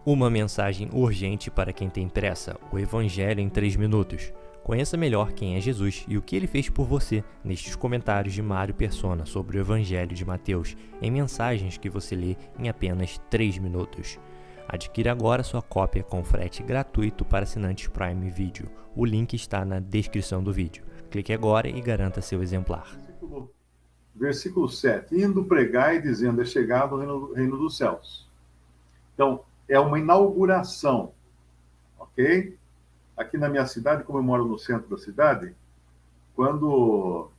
Uma mensagem urgente para quem tem pressa, o Evangelho em 3 minutos. Conheça melhor quem é Jesus e o que ele fez por você nestes comentários de Mário Persona sobre o Evangelho de Mateus, em mensagens que você lê em apenas 3 minutos. Adquira agora sua cópia com frete gratuito para assinantes Prime Video. O link está na descrição do vídeo. Clique agora e garanta seu exemplar. Versículo 7. Indo pregar e dizendo, é chegado o reino dos céus. Então, é uma inauguração, ok? Aqui na minha cidade, como eu moro no centro da cidade, quando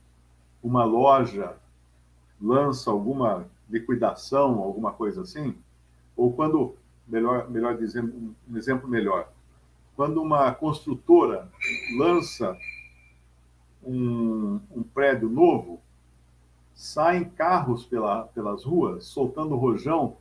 uma loja lança alguma liquidação, alguma coisa assim, ou quando, melhor dizendo, um exemplo melhor, quando uma construtora lança um prédio novo, saem carros pelas ruas, soltando rojão,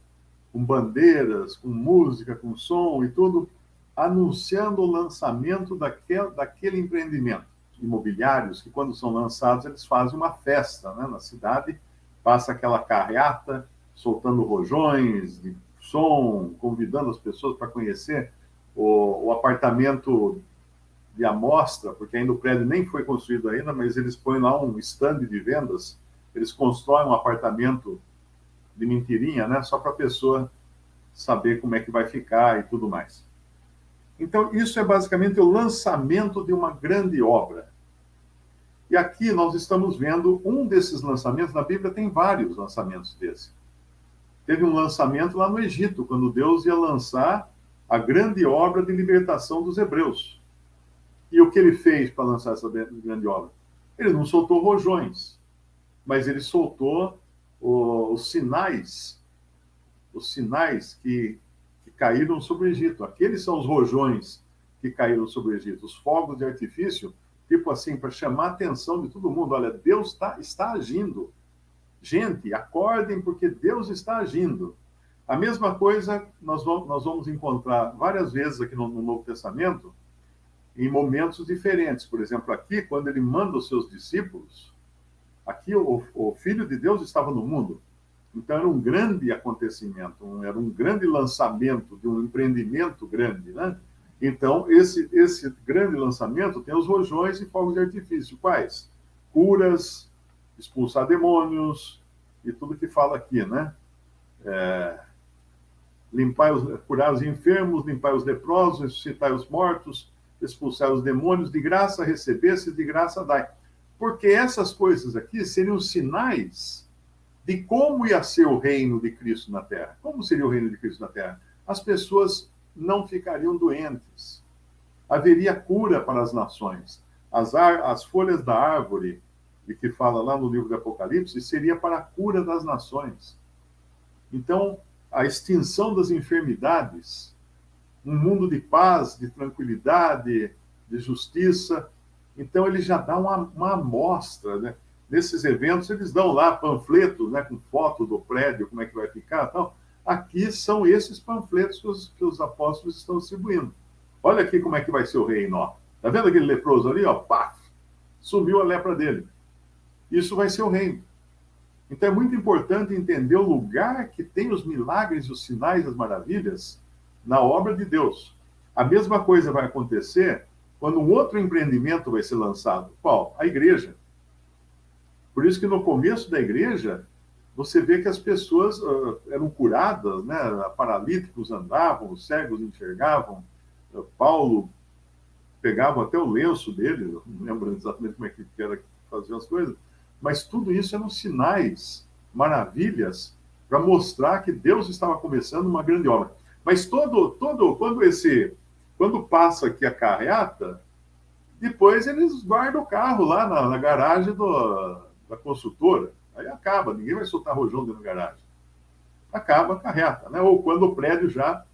com bandeiras, com música, com som e tudo, anunciando o lançamento daquele empreendimento. Imobiliários que, quando são lançados, eles fazem uma festa, né, na cidade, passa aquela carreata, soltando rojões de som, convidando as pessoas para conhecer o apartamento de amostra, porque ainda o prédio nem foi construído ainda, mas eles põem lá um stand de vendas, eles constroem um apartamento de mentirinha, né, só para a pessoa saber como é que vai ficar e tudo mais. Então, isso é basicamente o lançamento de uma grande obra. E aqui nós estamos vendo um desses lançamentos, na Bíblia tem vários lançamentos desse. Teve um lançamento lá no Egito, quando Deus ia lançar a grande obra de libertação dos hebreus. E o que ele fez para lançar essa grande obra? Ele não soltou rojões, mas ele soltou os sinais que caíram sobre o Egito. Aqueles são os rojões que caíram sobre o Egito, os fogos de artifício, tipo assim, para chamar a atenção de todo mundo. Olha, Deus está agindo. Gente, acordem, porque Deus está agindo. A mesma coisa nós vamos encontrar várias vezes aqui no Novo Testamento, em momentos diferentes. Por exemplo, aqui, quando ele manda os seus discípulos, aqui o Filho de Deus estava no mundo. Então, era um grande acontecimento, era um grande lançamento de um empreendimento grande, né? Então, esse grande lançamento tem os rojões e fogos de artifício. Quais? Curas, expulsar demônios e tudo que fala aqui, né? Curar os enfermos, limpar os leprosos, ressuscitar os mortos, expulsar os demônios, de graça recebesse, de graça dai. Porque essas coisas aqui seriam sinais de como ia ser o reino de Cristo na Terra. Como seria o reino de Cristo na Terra? As pessoas não ficariam doentes. Haveria cura para as nações. As folhas da árvore, de que fala lá no livro do Apocalipse, seria para a cura das nações. Então, a extinção das enfermidades, um mundo de paz, de tranquilidade, de justiça. Então, ele já dá uma amostra, né? Nesses eventos, eles dão lá panfletos, né, com foto do prédio, como é que vai ficar. Então, aqui são esses panfletos que os apóstolos estão distribuindo. Olha aqui como é que vai ser o reino. Ó. Tá vendo aquele leproso ali? Ó? Paf! Sumiu a lepra dele. Isso vai ser o reino. Então, é muito importante entender o lugar que tem os milagres, os sinais, as maravilhas na obra de Deus. A mesma coisa vai acontecer quando um outro empreendimento vai ser lançado. Qual? A igreja. Por isso que no começo da igreja, você vê que as pessoas eram curadas, né? Paralíticos andavam, os cegos enxergavam. Paulo pegava até o lenço dele, não lembro exatamente como é que era que fazia as coisas, mas tudo isso eram sinais, maravilhas, para mostrar que Deus estava começando uma grande obra. Mas quando passa aqui a carreata, depois eles guardam o carro lá na garagem da construtora. Aí acaba, ninguém vai soltar rojão dentro da garagem. Acaba a carreata, né? Ou quando o prédio já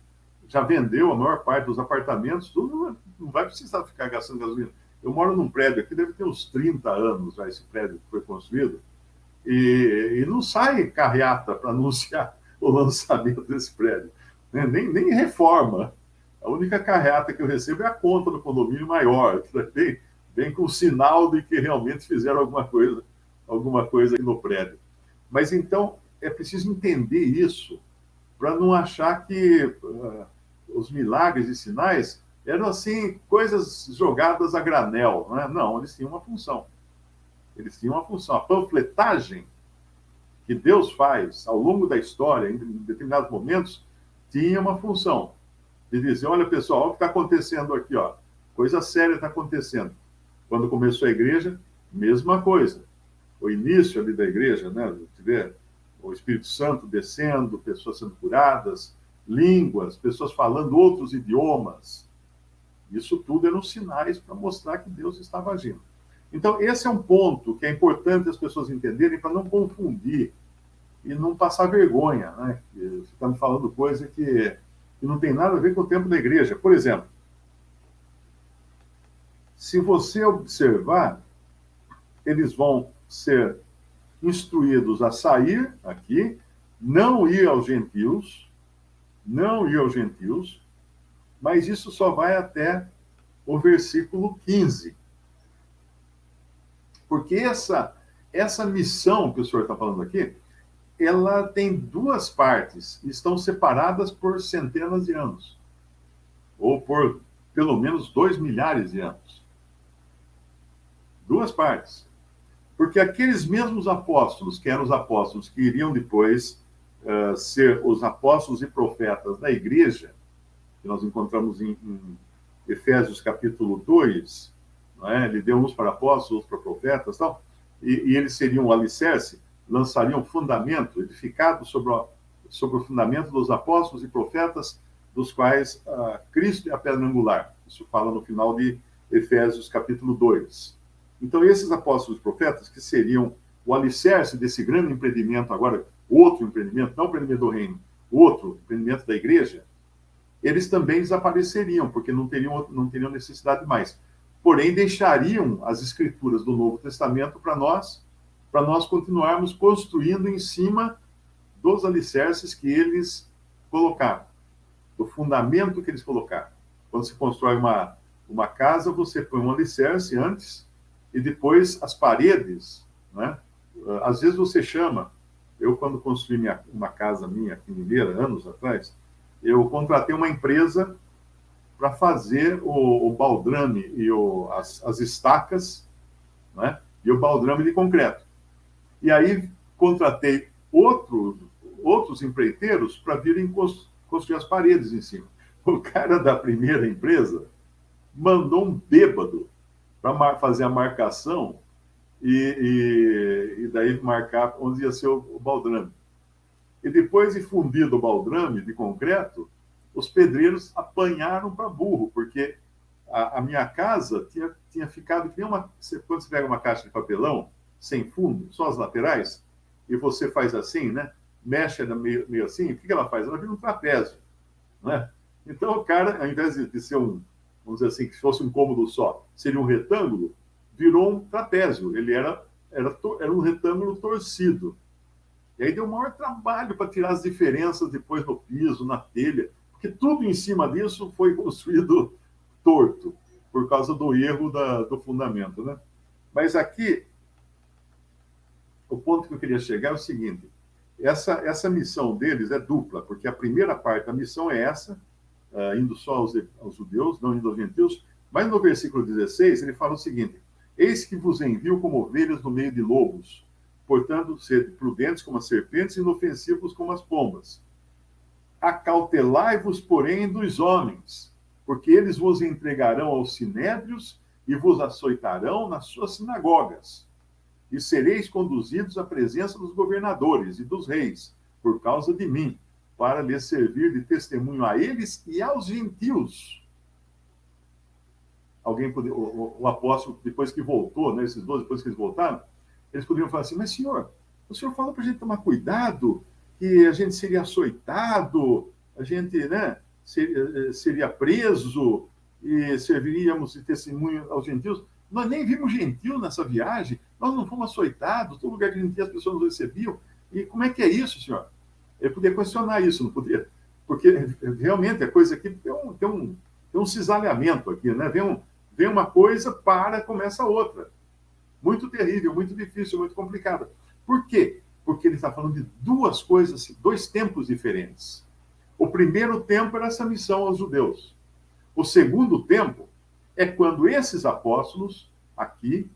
vendeu a maior parte dos apartamentos, tudo não vai precisar ficar gastando gasolina. Eu moro num prédio aqui, deve ter uns 30 anos já esse prédio que foi construído, e não sai carreata para anunciar o lançamento desse prédio, né? Nem reforma. A única carreata que eu recebo é a conta do condomínio maior, que vem com o sinal de que realmente fizeram alguma coisa aqui no prédio. Mas então é preciso entender isso para não achar que os milagres e sinais eram assim, coisas jogadas a granel, né? Não, eles tinham uma função. Eles tinham uma função. A panfletagem que Deus faz ao longo da história, em determinados momentos, tinha uma função. De dizer, olha pessoal, olha o que está acontecendo aqui, ó. Coisa séria está acontecendo. Quando começou a igreja, mesma coisa. O início ali da igreja, né? Tiver o Espírito Santo descendo, pessoas sendo curadas, línguas, pessoas falando outros idiomas. Isso tudo eram sinais para mostrar que Deus estava agindo. Então, esse é um ponto que é importante as pessoas entenderem para não confundir e não passar vergonha, né? Você está me falando coisa que não tem nada a ver com o tempo da igreja. Por exemplo, se você observar, eles vão ser instruídos a sair aqui, não ir aos gentios, mas isso só vai até o versículo 15. Porque essa missão que o senhor está falando aqui, ela tem duas partes, estão separadas por centenas de anos, ou por pelo menos 2 milhares de anos. Duas partes. Porque aqueles mesmos apóstolos, que eram os apóstolos que iriam depois ser os apóstolos e profetas da igreja, que nós encontramos em Efésios capítulo 2, não é? Ele deu uns para apóstolos, outros para profetas, tal, e eles seriam o alicerce, lançariam fundamento, edificado sobre o fundamento dos apóstolos e profetas, dos quais Cristo é a pedra angular. Isso fala no final de Efésios capítulo 2. Então, esses apóstolos e profetas, que seriam o alicerce desse grande empreendimento agora, outro empreendimento, não o empreendimento do reino, outro empreendimento da igreja, eles também desapareceriam, porque não teriam necessidade mais. Porém, deixariam as escrituras do Novo Testamento para nós continuarmos construindo em cima dos alicerces que eles colocaram, do fundamento que eles colocaram. Quando se constrói uma casa, você põe um alicerce antes e depois as paredes, né? Às vezes você chama, eu quando construí uma casa minha aqui em Mineira, anos atrás, eu contratei uma empresa para fazer o baldrame e as estacas, né? E o baldrame de concreto. E aí contratei outros empreiteiros para virem construir as paredes em cima. O cara da primeira empresa mandou um bêbado para fazer a marcação e daí marcar onde ia ser o baldrame. E depois de fundido o baldrame de concreto, os pedreiros apanharam para burro, porque a minha casa tinha ficado que nem uma... Quando você pega uma caixa de papelão, sem fundo, só as laterais, e você faz assim, né? Mexe meio assim, o que ela faz? Ela vira um trapézio, né? Então o cara, ao invés de ser vamos dizer assim, que fosse um cômodo só, seria um retângulo, virou um trapézio. Ele era um retângulo torcido. E aí deu o maior trabalho para tirar as diferenças depois no piso, na telha, porque tudo em cima disso foi construído torto, por causa do erro do fundamento, né? Mas aqui, o ponto que eu queria chegar é o seguinte: essa missão deles é dupla, porque a primeira parte da missão é essa, indo só aos judeus, não indo aos gentios, mas no versículo 16 ele fala o seguinte: eis que vos envio como ovelhas no meio de lobos, portanto, sede prudentes como as serpentes e inofensivos como as pombas. Acautelai-vos, porém, dos homens, porque eles vos entregarão aos sinédrios e vos açoitarão nas suas sinagogas. E sereis conduzidos à presença dos governadores e dos reis, por causa de mim, para lhes servir de testemunho a eles e aos gentios. O apóstolo, depois que voltou, né, esses 12, depois que eles voltaram, eles poderiam falar assim: mas senhor, o senhor falou para a gente tomar cuidado, que a gente seria açoitado, a gente, né, seria preso e serviríamos de testemunho aos gentios. Nós nem vimos gentil nessa viagem, nós não fomos açoitados, todo lugar que a gente ia, as pessoas nos recebiam. E como é que é isso, senhor? Eu podia questionar isso, não podia? Porque realmente a coisa aqui tem um cisalhamento aqui, né? Vem uma coisa, começa outra. Muito terrível, muito difícil, muito complicada. Por quê? Porque ele está falando de duas coisas, dois tempos diferentes. O primeiro tempo era essa missão aos judeus. O segundo tempo é quando esses apóstolos, aqui,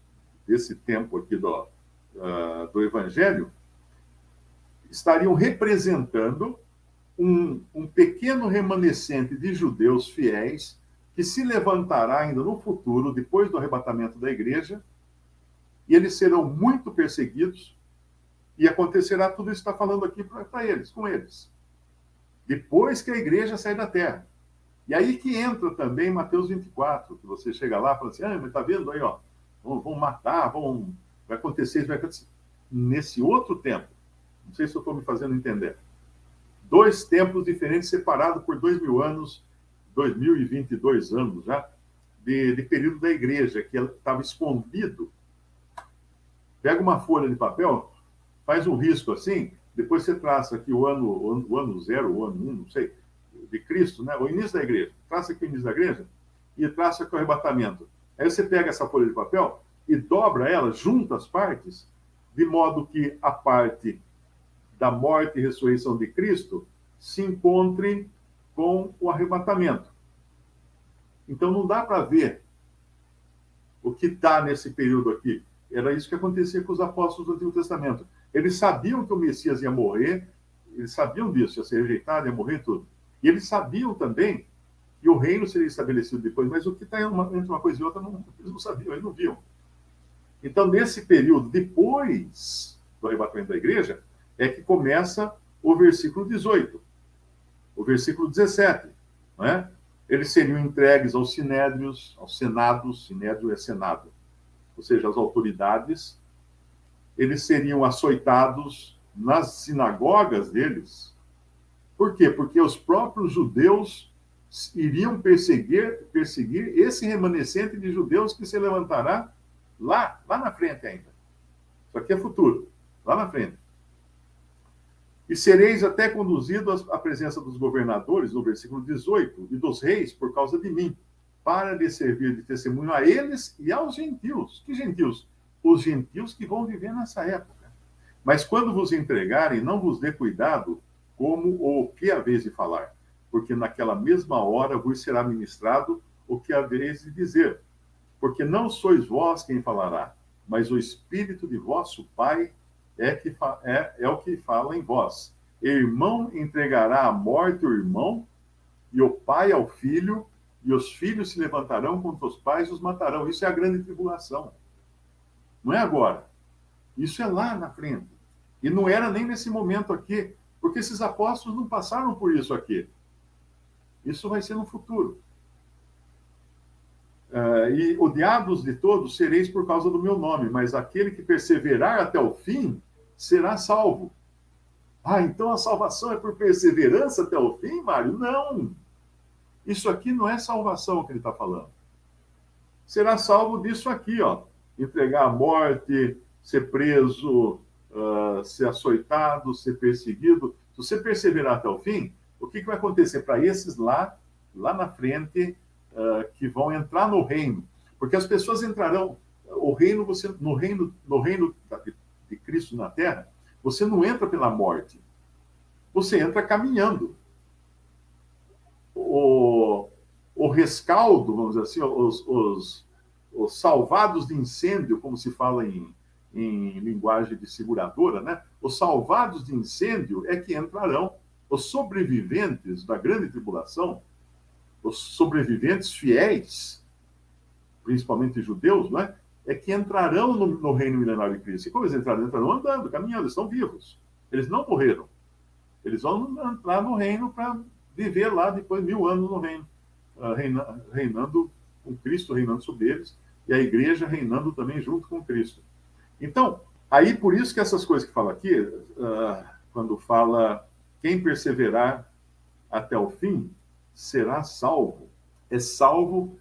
desse tempo aqui do Evangelho, estariam representando um pequeno remanescente de judeus fiéis que se levantará ainda no futuro, depois do arrebatamento da igreja, e eles serão muito perseguidos, e acontecerá tudo isso que está falando aqui para eles, com eles. Depois que a igreja sair da terra. E aí que entra também Mateus 24, que você chega lá e fala assim, mas está vendo aí, ó, vão matar, vai acontecer isso, vai acontecer. Nesse outro tempo, não sei se eu estou me fazendo entender, 2 tempos diferentes, separados por 2000 anos, 2022 anos já, de período da igreja, que estava escondido. Pega uma folha de papel, faz um risco assim, depois você traça aqui o ano 0, o ano 1, não sei, de Cristo, né? O início da igreja. Traça aqui o início da igreja e traça aqui o arrebatamento. Aí você pega essa folha de papel e dobra ela, junta as partes, de modo que a parte da morte e ressurreição de Cristo se encontre com o arrebatamento. Então não dá para ver o que está nesse período aqui. Era isso que acontecia com os apóstolos do Antigo Testamento. Eles sabiam que o Messias ia morrer, eles sabiam disso, ia ser rejeitado, ia morrer tudo. E eles sabiam também que o reino seria estabelecido depois, mas o que está entre uma coisa e outra, eles não sabiam, eles não viam. Então, nesse período, depois do arrebatamento da igreja, é que começa o versículo 18, o versículo 17, não é? Eles seriam entregues aos sinédrios, aos senados, sinédrio é senado, ou seja, as autoridades, eles seriam açoitados nas sinagogas deles. Por quê? Porque os próprios judeus iriam perseguir esse remanescente de judeus que se levantará lá na frente ainda. Isso aqui é futuro, lá na frente. E sereis até conduzidos à presença dos governadores, no versículo 18, e dos reis, por causa de mim, para lhes servir de testemunho a eles e aos gentios. Que gentios? Os gentios que vão viver nessa época. Mas quando vos entregarem, não vos dê cuidado como ou o que haveis de falar, porque naquela mesma hora vos será ministrado o que haveis de dizer. Porque não sois vós quem falará, mas o Espírito de vosso Pai é o que fala em vós. Irmão entregará à morte o irmão, e o pai ao filho, e os filhos se levantarão contra os pais e os matarão. Isso é a grande tribulação. Não é agora. Isso é lá na frente. E não era nem nesse momento aqui, porque esses apóstolos não passaram por isso aqui. Isso vai ser no futuro. E odiados de todos sereis por causa do meu nome, mas aquele que perseverar até o fim será salvo. Então a salvação é por perseverança até o fim, Mário? Não! Isso aqui não é salvação que ele está falando. Será salvo disso aqui, ó. Entregar à morte, ser preso, ser açoitado, ser perseguido. Se você perseverar até o fim, o que vai acontecer para esses lá na frente, que vão entrar no reino? Porque as pessoas entrarão, no reino de Cristo na Terra, você não entra pela morte, você entra caminhando. O rescaldo, vamos dizer assim, os salvados de incêndio, como se fala em linguagem de seguradora, né? Os salvados de incêndio é que entrarão. Os sobreviventes da grande tribulação, os sobreviventes fiéis, principalmente judeus, né? É que entrarão no reino milenário de Cristo. E como eles entrarão? Entrarão andando, caminhando, estão vivos. Eles não morreram. Eles vão entrar no reino para viver lá depois 1000 anos no reino, reinando com Cristo, reinando sobre eles, e a igreja reinando também junto com Cristo. Então, aí por isso que essas coisas que fala aqui, quando fala quem perseverar até o fim, será salvo. É salvo,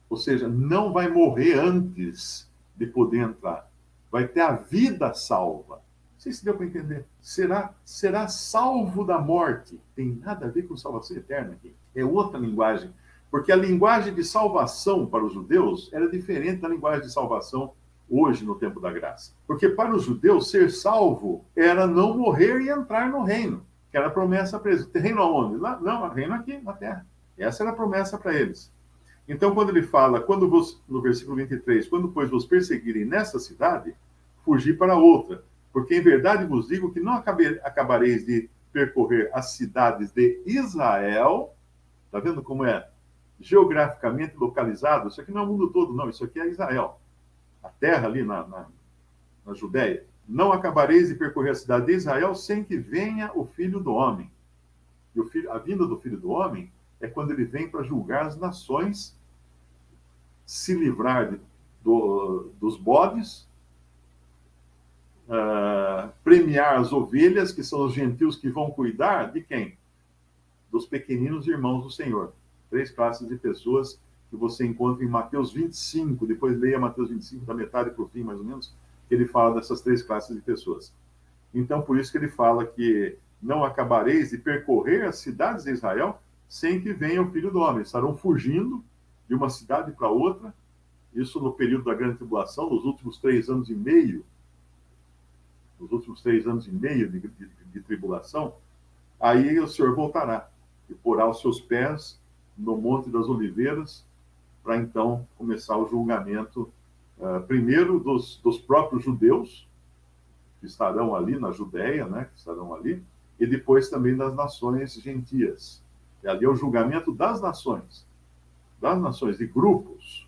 ou seja, não vai morrer antes de poder entrar. Vai ter a vida salva. Não sei se deu para entender. Será salvo da morte. Tem nada a ver com salvação eterna aqui. É outra linguagem. Porque a linguagem de salvação para os judeus era diferente da linguagem de salvação hoje no tempo da graça. Porque para os judeus, ser salvo era não morrer e entrar no reino. que era a promessa para eles. Reino aonde? Lá, não, reino aqui, na terra. Essa era a promessa para eles. Então, quando ele fala, no versículo 23, quando, pois, vos perseguirem nessa cidade, fugi para outra. Porque, em verdade, vos digo que não acabareis de percorrer as cidades de Israel. Está vendo como é geograficamente localizado? Isso aqui não é o mundo todo, não. Isso aqui é Israel. A terra ali na Judéia. Não acabareis de percorrer a cidade de Israel sem que venha o Filho do Homem. E a vinda do Filho do Homem é quando ele vem para julgar as nações, se livrar dos bodes, premiar as ovelhas, que são os gentios que vão cuidar de quem? Dos pequeninos irmãos do Senhor. 3 classes de pessoas que você encontra em Mateus 25, depois leia Mateus 25, da metade para o fim, mais ou menos, que ele fala dessas 3 classes de pessoas. Então, por isso que ele fala que não acabareis de percorrer as cidades de Israel sem que venha o Filho do Homem. Estarão fugindo de uma cidade para outra, isso no período da grande tribulação, nos últimos 3 anos e meio, de tribulação, aí o Senhor voltará e porá os seus pés no Monte das Oliveiras, para então começar o julgamento, primeiro dos próprios judeus, que estarão ali na Judéia, né, que estarão ali, e depois também das nações gentias. E ali é o julgamento das nações, de grupos,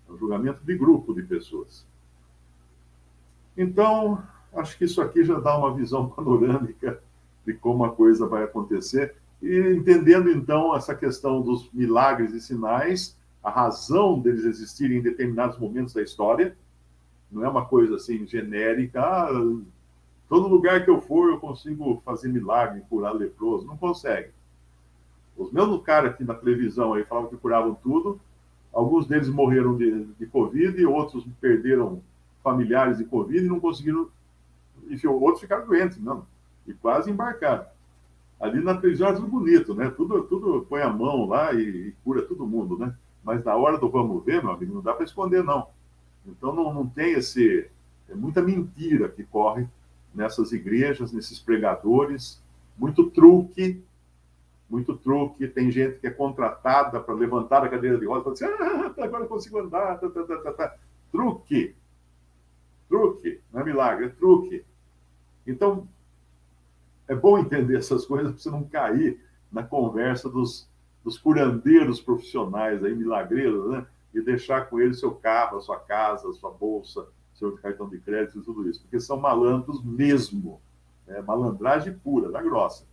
é um julgamento de grupo de pessoas. Então, acho que isso aqui já dá uma visão panorâmica de como a coisa vai acontecer, e entendendo então essa questão dos milagres e sinais, a razão deles existirem em determinados momentos da história, não é uma coisa assim genérica, todo lugar que eu for eu consigo fazer milagre, curar leproso, não consegue. Os mesmos caras aqui na televisão aí falavam que curavam tudo, alguns deles morreram de Covid, e outros perderam familiares de Covid e não conseguiram, e outros ficaram doentes, não, e quase embarcaram. Ali na televisão é tudo bonito, né? Tudo põe a mão lá e cura todo mundo, né? Mas na hora do vamos ver, meu amigo, não dá para esconder, não. Então não tem é muita mentira que corre nessas igrejas, nesses pregadores, muito truque, tem gente que é contratada para levantar a cadeira de rodas e falar assim, agora eu consigo andar, truque, não é milagre, é truque. Então, é bom entender essas coisas para você não cair na conversa dos curandeiros profissionais, aí, milagreiros, né? E deixar com eles seu carro, a sua casa, a sua bolsa, seu cartão de crédito e tudo isso. Porque são malandros mesmo. Malandragem pura, da grossa.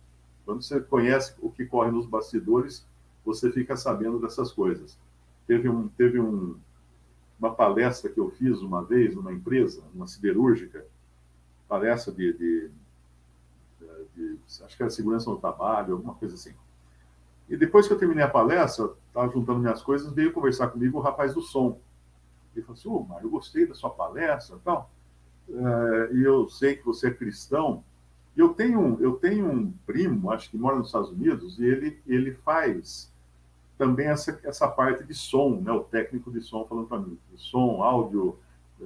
Quando você conhece o que corre nos bastidores, você fica sabendo dessas coisas. Teve uma palestra que eu fiz uma vez numa empresa, uma siderúrgica, palestra acho que era segurança no trabalho, alguma coisa assim. E depois que eu terminei a palestra, estava juntando minhas coisas, veio conversar comigo o rapaz do som. Ele falou assim, Mário, eu gostei da sua palestra e tal, e eu sei que você é cristão. E eu tenho um primo, acho que mora nos Estados Unidos, e ele faz também essa parte de som, né? O técnico de som falando para mim, de som, áudio,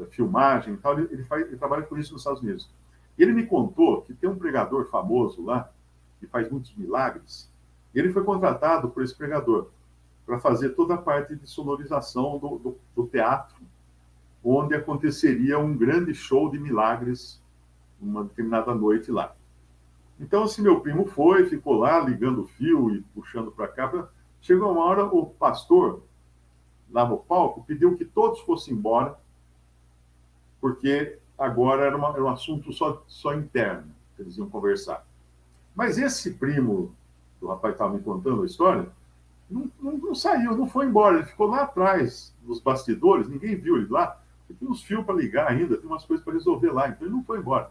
filmagem e tal, ele trabalha com isso nos Estados Unidos. E ele me contou que tem um pregador famoso lá, que faz muitos milagres, e ele foi contratado por esse pregador para fazer toda a parte de sonorização do teatro, onde aconteceria um grande show de milagres uma determinada noite lá. Então, esse meu primo ficou lá ligando o fio e puxando para cá. Chegou uma hora, o pastor, lá no palco, pediu que todos fossem embora, porque agora era um assunto só interno, que eles iam conversar. Mas esse primo, o rapaz estava me contando a história, não saiu, não foi embora. Ele ficou lá atrás, nos bastidores, ninguém viu ele lá. Tem uns fios para ligar ainda, tem umas coisas para resolver lá, então ele não foi embora.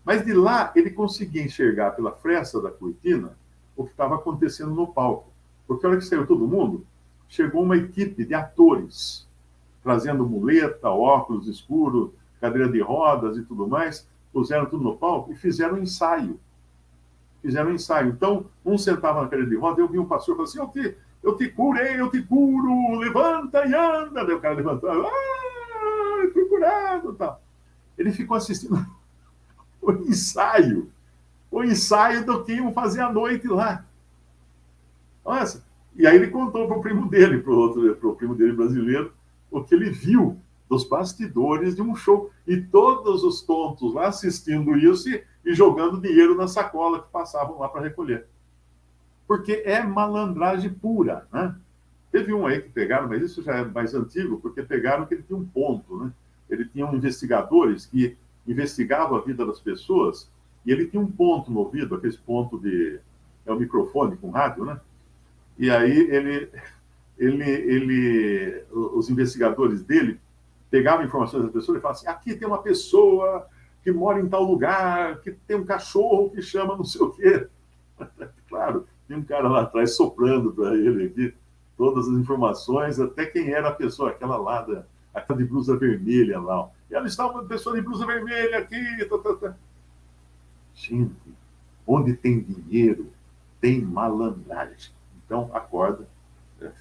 Mas de lá, ele conseguia enxergar pela fresta da cortina o que estava acontecendo no palco. Porque a hora que saiu todo mundo, chegou uma equipe de atores, trazendo muleta, óculos escuros, cadeira de rodas e tudo mais, puseram tudo no palco e fizeram um ensaio. Então, um sentava na cadeira de roda, eu vi um pastor falando assim, eu te curei, eu te curo, levanta e anda. Daí o cara levantou, fui curado, tal. Ele ficou assistindo o ensaio, o ensaio do que iam fazer à noite lá. Nossa. E aí ele contou para o primo dele, para o primo dele brasileiro, o que ele viu dos bastidores de um show. E todos os tontos lá assistindo isso e jogando dinheiro na sacola que passavam lá para recolher. Porque é malandragem pura, né? Teve um aí que pegaram, mas isso já é mais antigo, porque pegaram que ele tinha um ponto, né? Ele tinha investigadores que investigavam a vida das pessoas e ele tinha um ponto no ouvido, aquele ponto de... é o microfone com rádio, né? E aí os investigadores dele pegavam informações das pessoas e falavam assim, aqui tem uma pessoa que mora em tal lugar, que tem um cachorro que chama não sei o quê. Claro, tem um cara lá atrás soprando para ele aqui todas as informações, até quem era a pessoa, aquela de blusa vermelha lá. E ela está uma pessoa de blusa vermelha aqui. Gente, onde tem dinheiro, tem malandragem. Então, acorda,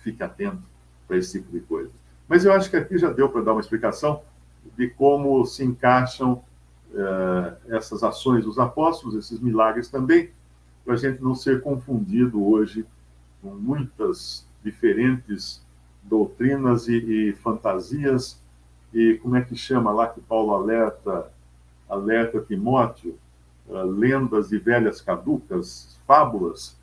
fique atento para esse tipo de coisa. Mas eu acho que aqui já deu para dar uma explicação de como se encaixam essas ações dos apóstolos, esses milagres também, para a gente não ser confundido hoje com muitas diferentes doutrinas e fantasias. E como é que chama lá que Paulo alerta Timóteo? Lendas de velhas caducas, fábulas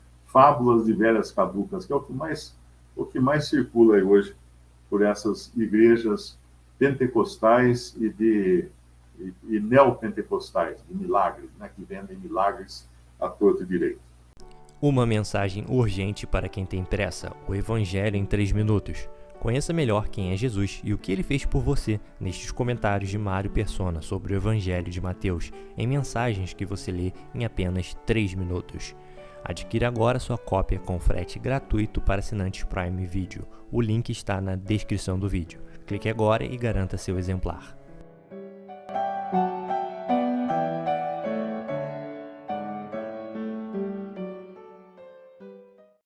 de velhas caducas, que é o que mais circula aí hoje por essas igrejas pentecostais e neopentecostais, de milagres, né, que vendem milagres à torto e direito. Uma mensagem urgente para quem tem pressa: o Evangelho em 3 minutos. Conheça melhor quem é Jesus e o que ele fez por você nestes comentários de Mário Persona sobre o Evangelho de Mateus, em mensagens que você lê em apenas 3 minutos. Adquira agora sua cópia com frete gratuito para assinantes Prime Video. O link está na descrição do vídeo. Clique agora e garanta seu exemplar.